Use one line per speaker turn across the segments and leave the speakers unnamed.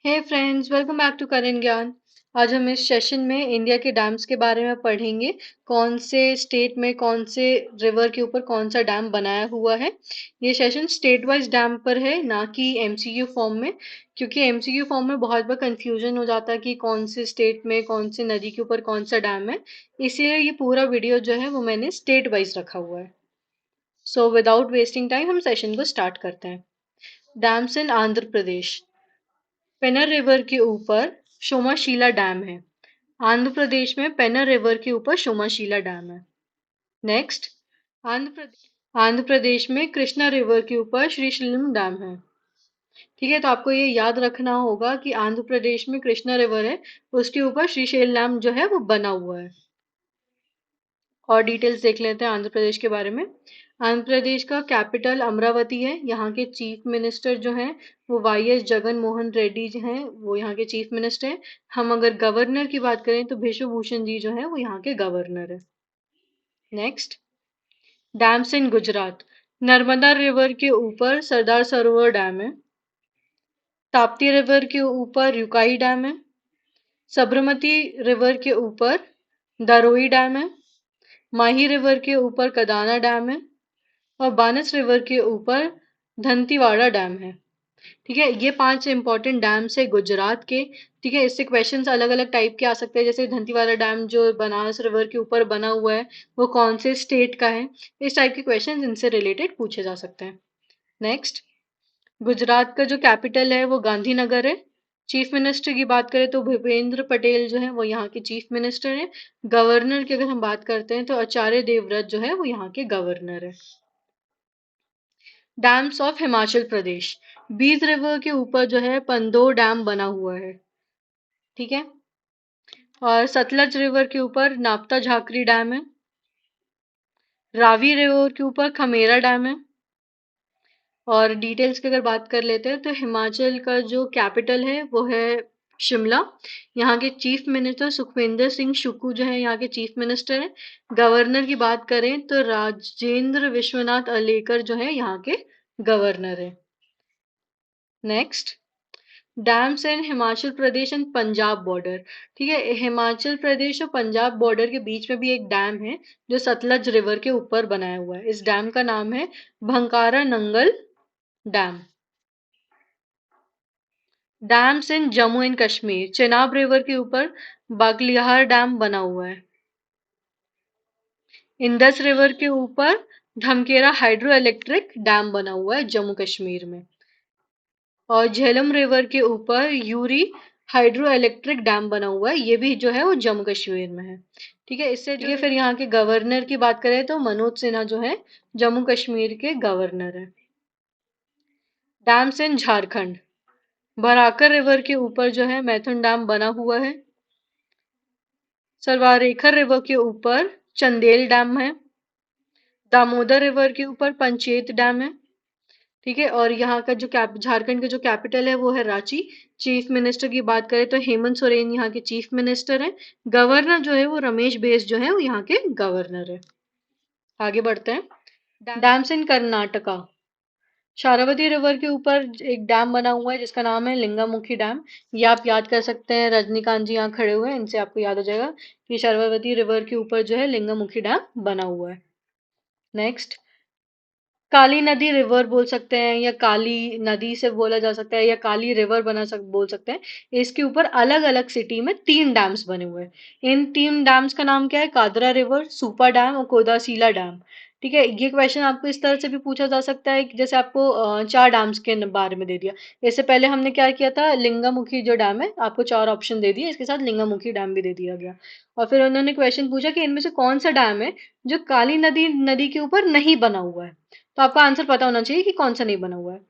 Hey friends, welcome back to current Gyan. आज हम इस सेशन में इंडिया के डैम्स के बारे में पढ़ेंगे। कौन से स्टेट में कौन से रिवर के ऊपर कौन सा डैम बनाया हुआ है। ये सेशन स्टेट वाइज डैम पर है, ना कि एमसीक्यू फॉर्म में, क्योंकि एमसीक्यू फॉर्म में बहुत बार कंफ्यूजन हो जाता है कि कौन से स्टेट में कौन से नदी के ऊपर कौन सा डैम है। इसलिए ये पूरा वीडियो जो है वो मैंने स्टेट वाइज रखा हुआ है। सो विदाउट वेस्टिंग टाइम हम सेशन को स्टार्ट करते हैं। डैम्स इन आंध्र प्रदेश। पेनर रिवर के ऊपर सोमाशिला डैम है। आंध्र प्रदेश में पेनर रिवर के ऊपर सोमाशिला डैम है। नेक्स्ट, आंध्र प्रदेश में कृष्णा रिवर के ऊपर श्रीशैलम डैम है। ठीक है, तो आपको ये याद रखना होगा कि आंध्र प्रदेश में कृष्णा रिवर है, उसके ऊपर श्रीशैल डैम जो है वो बना हुआ है। और डिटेल्स देख लेते हैं आंध्र प्रदेश के बारे में। आंध्र प्रदेश का कैपिटल अमरावती है। यहाँ के चीफ मिनिस्टर जो हैं वो वाई एस जगन मोहन रेड्डी जो हैं, वो यहाँ के चीफ मिनिस्टर हैं। हम अगर गवर्नर की बात करें तो विश्व भूषण जी जो हैं वो यहाँ के गवर्नर है। नेक्स्ट, डैम्स इन गुजरात। नर्मदा रिवर के ऊपर सरदार सरोवर डैम है। ताप्ती रिवर के ऊपर युकाई डैम है। साबरमती रिवर के ऊपर दारोई डैम है। माही रिवर के ऊपर कदाना डैम है। और बानस रिवर के ऊपर धंतीवाड़ा डैम है। ठीक है, ये 5 इंपॉर्टेंट डैम्स है गुजरात के। ठीक है, इससे क्वेश्चंस अलग अलग टाइप के आ सकते हैं, जैसे धंतीवाड़ा डैम जो बनास रिवर के ऊपर बना हुआ है वो कौन से स्टेट का है। इस टाइप के क्वेश्चंस इनसे रिलेटेड पूछे जा सकते हैं। नेक्स्ट, गुजरात का जो कैपिटल है वो गांधीनगर है। चीफ मिनिस्टर की बात करें तो भूपेंद्र पटेल जो है वो यहाँ के चीफ मिनिस्टर है। गवर्नर की अगर हम बात करते हैं तो आचार्य देवव्रत जो है वो यहाँ के गवर्नर है। Dams of Himachal Pradesh. बीज रिवर के ऊपर जो है पंदोर डैम बना हुआ है। ठीक है, और सतलज रिवर के ऊपर नापता झाकरी डैम है। रावी रिवर के ऊपर खमेरा डैम है। और डिटेल्स की अगर बात कर लेते हैं तो हिमाचल का जो कैपिटल है वो है शिमला। यहाँ के चीफ मिनिस्टर सुखविंदर सिंह सुक्खू जो है यहाँ के चीफ मिनिस्टर हैं। गवर्नर की बात करें तो राजेंद्र विश्वनाथ अलेकर जो है यहाँ के गवर्नर है। Next, dams in Himachal Pradesh and Punjab border. ठीक है, हिमाचल प्रदेश और पंजाब बॉर्डर के बीच में भी एक डैम है जो सतलज रिवर के ऊपर बनाया हुआ है। इस डैम का नाम है Bhakra Nangal dam. Dams in Jammu and Kashmir. Chenab river के ऊपर बागलिहार डैम बना हुआ है। इंदस रिवर के ऊपर धमकेरा हाइड्रो इलेक्ट्रिक डैम बना हुआ है जम्मू कश्मीर में। और झेलम रिवर के ऊपर यूरी हाइड्रो इलेक्ट्रिक डैम बना हुआ है, ये भी जो है वो जम्मू कश्मीर में है। ठीक है, इससे जो फिर यहाँ के गवर्नर की बात करें तो मनोज सिन्हा जो है जम्मू कश्मीर के गवर्नर है। डैम्स इन झारखंड। बराकर रिवर के ऊपर जो है मैथुन डैम बना हुआ है। सरवारेखर रिवर के ऊपर चंदेल डैम है। दामोदर रिवर के ऊपर पंचेत डैम है। ठीक है, और यहाँ का जो झारखंड का जो कैपिटल है वो है रांची। चीफ मिनिस्टर की बात करें तो हेमंत सोरेन यहाँ के चीफ मिनिस्टर है। गवर्नर जो है वो रमेश बैस जो है वो यहाँ के गवर्नर है। आगे बढ़ते हैं। डैम्स इन कर्नाटका। शारावती रिवर के ऊपर एक डैम बना हुआ है जिसका नाम है लिंगामुखी डैम। ये आप याद कर सकते हैं, रजनीकांत जी यहाँ खड़े हुए हैं, इनसे आपको याद हो जाएगा कि शारावती रिवर के ऊपर जो है लिंगामुखी डैम बना हुआ है। नेक्स्ट, काली नदी रिवर बोल सकते हैं, या काली नदी से बोला जा सकता है, या काली रिवर बोल सकते हैं। इसके ऊपर अलग अलग सिटी में 3 डैम्स बने हुए हैं। इन 3 डैम्स का नाम क्या है? कादरा रिवर, सुपा डैम और कोदासीला डैम। ठीक है, ये क्वेश्चन आपको इस तरह से भी पूछा जा सकता है कि जैसे आपको 4 डैम्स के बारे में दे दिया। इससे पहले हमने क्या किया था, लिंगामुखी जो डैम है आपको 4 ऑप्शन दे दिए, इसके साथ लिंगामुखी डैम भी दे दिया गया। और फिर उन्होंने क्वेश्चन पूछा कि इनमें से कौन सा डैम है जो काली नदी नदी के ऊपर नहीं बना हुआ है। तो आपका आंसर पता होना चाहिए कि कौन सा नहीं बना हुआ है।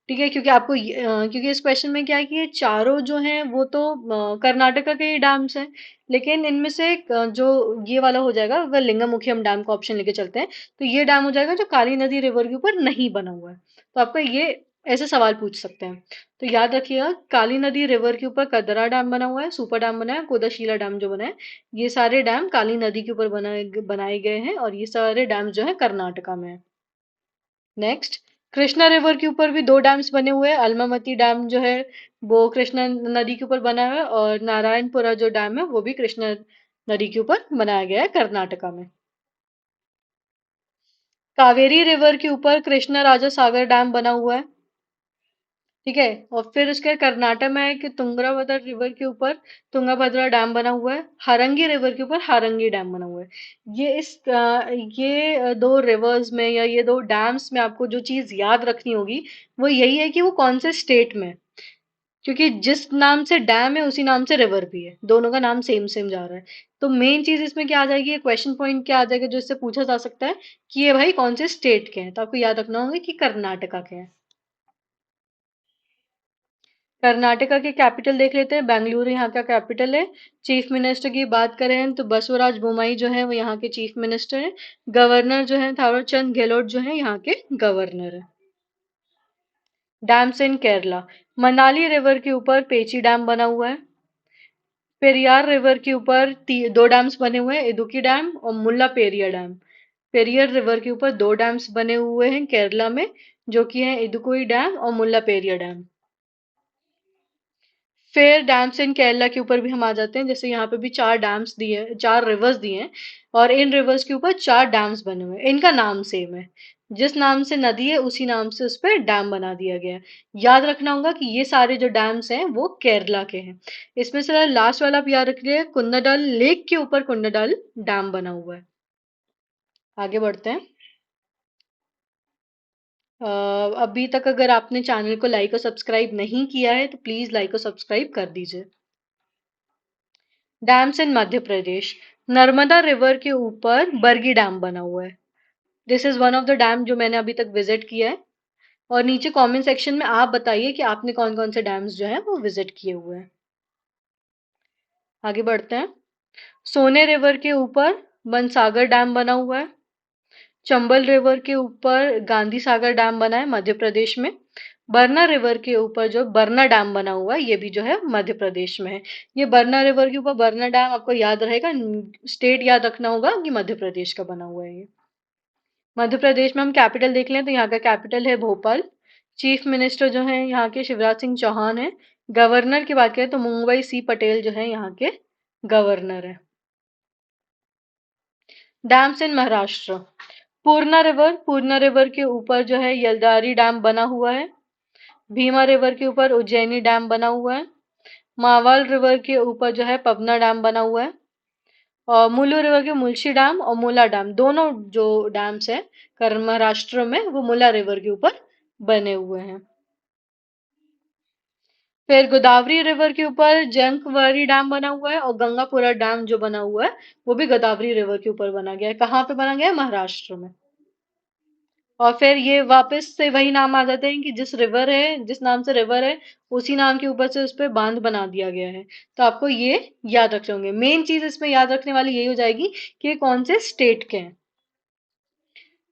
ठीक है, क्योंकि क्योंकि इस क्वेश्चन में क्या है कि ये चारों जो हैं वो तो कर्नाटका के ही डैम्स हैं। लेकिन इनमें से जो ये वाला हो जाएगा, अगर लिंगमुखियम डैम का ऑप्शन लेके चलते हैं तो ये डैम हो जाएगा जो काली नदी रिवर के ऊपर नहीं बना हुआ है। तो आपका ये ऐसे सवाल पूछ सकते हैं। तो याद रखिएगा, काली नदी रिवर के ऊपर कदरा डैम बना हुआ है, सुपर डैम बना है, कोदाशीला डैम जो बना है, ये सारे डैम काली नदी के ऊपर बनाए गए हैं, और ये सारे डैम जो है कर्नाटका में है। नेक्स्ट, कृष्णा रिवर के ऊपर भी 2 डैम्स बने हुए हैं। अलमामती डैम जो है वो कृष्णा नदी के ऊपर बना हुआ है, और नारायणपुरा जो डैम है वो भी कृष्णा नदी के ऊपर बनाया गया है कर्नाटका में। कावेरी रिवर के ऊपर कृष्णा राजा सागर डैम बना हुआ है। ठीक है। और फिर उसके कर्नाटक में है कि तुंगभद्रा रिवर के ऊपर तुंगभद्रा डैम बना हुआ है। हारंगी रिवर के ऊपर हारंगी डैम बना हुआ है। ये दो रिवर्स में या ये दो डैम्स में आपको जो चीज याद रखनी होगी वो यही है कि वो कौन से स्टेट में है। क्योंकि जिस नाम से डैम है उसी नाम से रिवर भी है, दोनों का नाम सेम सेम जा रहा है। तो मेन चीज इसमें क्या आ जाएगी, क्वेश्चन पॉइंट क्या आ जाएगा जो इससे पूछा जा सकता है कि ये भाई कौन से स्टेट के हैं, तो आपको याद रखना होगा कि कर्नाटका के हैं। कर्नाटका के कैपिटल देख लेते हैं, बेंगलुरु यहाँ का कैपिटल है। चीफ मिनिस्टर की बात करें तो बसवराज बोम्मई जो है वो यहाँ के चीफ मिनिस्टर है। गवर्नर जो है थावर चंद गहलोत जो है यहाँ के गवर्नर है। डैम्स इन केरला, मनाली रिवर के ऊपर पेची डैम बना हुआ है। पेरियार रिवर के ऊपर दो डैम्स बने हुए हैं, इदुकी डैम और मुल्ला पेरिया डैम। पेरियर रिवर के ऊपर दो डैम्स बने हुए हैं केरला में, जो कि है इदुकोई डैम और मुल्ला पेरिया डैम। फिर डैम्स इन केरला के ऊपर भी हम आ जाते हैं, जैसे यहाँ पे भी चार डैम्स दिए, चार रिवर्स दिए हैं, और इन रिवर्स के ऊपर चार डैम्स बने हुए हैं। इनका नाम सेम है, जिस नाम से नदी है उसी नाम से उस पर डैम बना दिया गया है। याद रखना होगा कि ये सारे जो डैम्स हैं वो केरला के हैं। इसमें से लास्ट वाला आप याद रखिए, कुन्नडल लेक के ऊपर कुन्नडल डैम बना हुआ है। आगे बढ़ते हैं। अभी तक अगर आपने चैनल को लाइक और सब्सक्राइब नहीं किया है तो प्लीज लाइक और सब्सक्राइब कर दीजिए। डैम्स इन मध्य प्रदेश, नर्मदा रिवर के ऊपर बरगी डैम बना हुआ है। This is one of the dam जो मैंने अभी तक विजिट किया है। और नीचे कमेंट सेक्शन में आप बताइए कि आपने कौन कौन से डैम्स जो है वो विजिट किए हुए हैं। आगे बढ़ते हैं। सोने रिवर के ऊपर बनसागर डैम बना हुआ है। चंबल रिवर के ऊपर गांधी सागर डैम बना है मध्य प्रदेश में। बरना रिवर के ऊपर जो बरना डैम बना हुआ है ये भी जो है मध्य प्रदेश में है। ये बरना रिवर के ऊपर बरना डैम आपको याद रहेगा, स्टेट याद रखना होगा कि मध्य प्रदेश का बना हुआ है ये। मध्य प्रदेश में हम कैपिटल देख लें तो यहाँ का कैपिटल है भोपाल। चीफ मिनिस्टर जो है यहाँ के शिवराज सिंह चौहान है। गवर्नर की बात करें तो मुंबई सी पटेल जो है यहाँ के गवर्नर है। डैम्स इन महाराष्ट्र, पूर्णा रिवर के ऊपर जो है यलदारी डैम बना हुआ है। भीमा रिवर के ऊपर उज्जैनी डैम बना हुआ है। मावाल रिवर के ऊपर जो है पवना डैम बना हुआ है। और मुल्लू रिवर के मुल्शी डैम और मुला डैम, दोनों जो डैम्स है महाराष्ट्र में वो मुला रिवर के ऊपर बने हुए हैं। फिर गोदावरी रिवर के ऊपर जंकवरी डैम बना हुआ है, और गंगापुरा डैम जो बना हुआ है वो भी गोदावरी रिवर के ऊपर बना गया है। कहाँ पे बना गया है, महाराष्ट्र में। और फिर ये वापस से वही नाम आ जाते हैं कि जिस रिवर है, जिस नाम से रिवर है उसी नाम के ऊपर से उस पर बांध बना दिया गया है। तो आपको ये याद रखने होंगे। मेन चीज इसमें याद रखने वाली यही हो जाएगी कि ये कौन से स्टेट के हैं।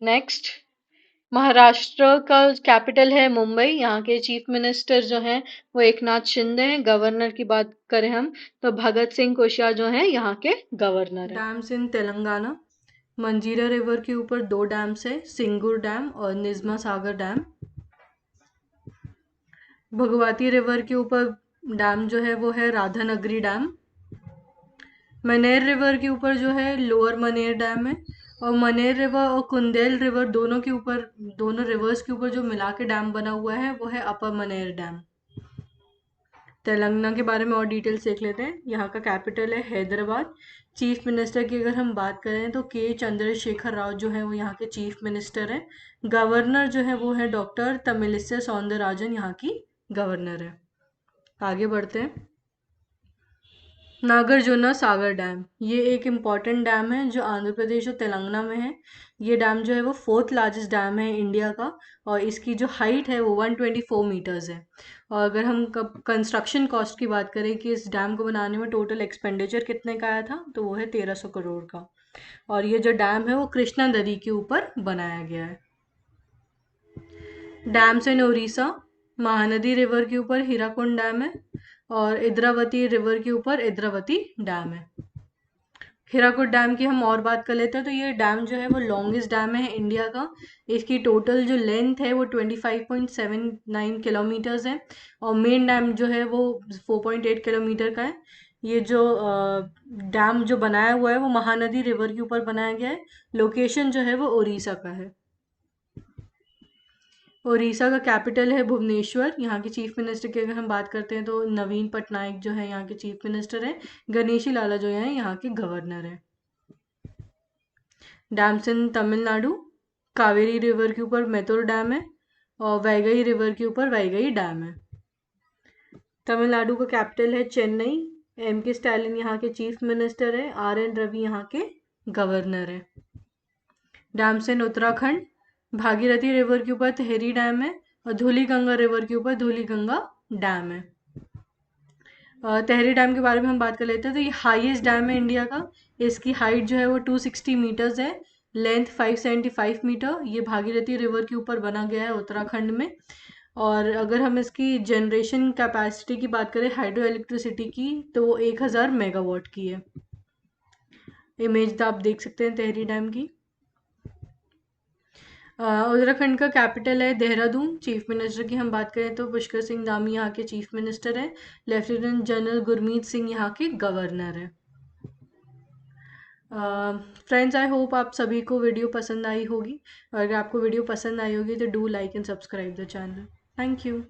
नेक्स्ट, महाराष्ट्र का कैपिटल है मुंबई। यहाँ के चीफ मिनिस्टर जो हैं वो एकनाथ शिंदे हैं। गवर्नर की बात करें हम तो भगत सिंह कोश्यारी जो हैं यहाँ के गवर्नर हैं। डैम्स इन तेलंगाना, मंजीरा रिवर के ऊपर दो डैम्स है, सिंगूर डैम और निज़मा सागर डैम। भगवती रिवर के ऊपर डैम जो है वो है राधानगरी डैम। मनेर रिवर के ऊपर जो है लोअर मनेर डैम है। और मनेर रिवर और कुंदेल रिवर दोनों के ऊपर, दोनों रिवर्स के ऊपर जो मिला के डैम बना हुआ है वो है अपर मनेर डैम। तेलंगाना के बारे में और डिटेल्स देख लेते हैं। यहाँ का कैपिटल है हैदराबाद। चीफ मिनिस्टर की अगर हम बात करें तो के चंद्रशेखर राव जो है वो यहाँ के चीफ मिनिस्टर हैं। गवर्नर जो है वो है डॉक्टर तमिलिसै सौंदरराजन, यहाँ की गवर्नर है। आगे बढ़ते हैं। नागार्जुना सागर डैम, ये एक इम्पॉर्टेंट डैम है जो आंध्र प्रदेश और तेलंगाना में है। ये डैम जो है वो फोर्थ लार्जेस्ट डैम है इंडिया का, और इसकी जो हाइट है वो 124 मीटर्स है। और अगर हम कंस्ट्रक्शन कॉस्ट की बात करें कि इस डैम को बनाने में टोटल एक्सपेंडिचर कितने का आया था, तो वो है 1300 करोड़ का। और ये जो डैम है वो कृष्णा नदी के ऊपर बनाया गया है। डैम्स इन उड़ीसा, महानदी रिवर के ऊपर हीराकुंड डैम है, और इंद्रावती रिवर के ऊपर इंद्रावती डैम है। हीराकुद डैम की हम और बात कर लेते हैं। तो ये डैम जो है वो लॉन्गेस्ट डैम है इंडिया का। इसकी टोटल जो लेंथ है वो 25.79 किलोमीटर्स है और मेन डैम जो है वो 4.8 किलोमीटर का है। ये जो डैम जो बनाया हुआ है वो महानदी रिवर के ऊपर बनाया गया है। लोकेशन जो है वो उड़ीसा का है। उड़ीसा का कैपिटल है भुवनेश्वर। यहाँ के चीफ मिनिस्टर की अगर हम बात करते हैं तो नवीन पटनायक जो है यहाँ के चीफ मिनिस्टर हैं। गणेशी लाला जो है यहाँ के गवर्नर हैं। डैम्स इन तमिलनाडु, कावेरी रिवर के ऊपर मैथुर डैम है और वैगई रिवर के ऊपर वैगई डैम है। तमिलनाडु का कैपिटल है चेन्नई। एम के स्टालिन यहाँ के चीफ मिनिस्टर है। आर एन रवि यहाँ के गवर्नर है। डैम्स इन उत्तराखंड, भागीरथी रिवर के ऊपर तहरी डैम है और धूलीगंगा रिवर के ऊपर धूलीगंगा डैम है। तहरी डैम के बारे में हम बात कर लेते हैं। तो ये हाईएस्ट डैम है इंडिया का। इसकी हाइट जो है वो 260 मीटर्स है, लेंथ 575 मीटर। ये भागीरथी रिवर के ऊपर बना गया है उत्तराखंड में। और अगर हम इसकी जनरेशन कैपेसिटी की बात करें हाइड्रो इलेक्ट्रिसिटी की, तो वो 1000 मेगावाट की है। इमेज तो आप देख सकते हैं तहरी डैम की। उत्तराखंड का कैपिटल है देहरादून। चीफ मिनिस्टर की हम बात करें तो पुष्कर सिंह धामी यहाँ के चीफ मिनिस्टर हैं। लेफ्टिनेंट जनरल गुरमीत सिंह यहाँ के गवर्नर हैं। फ्रेंड्स, आई होप आप सभी को वीडियो पसंद आई होगी। और अगर आपको वीडियो पसंद आई होगी तो do like and subscribe the channel. Thank you.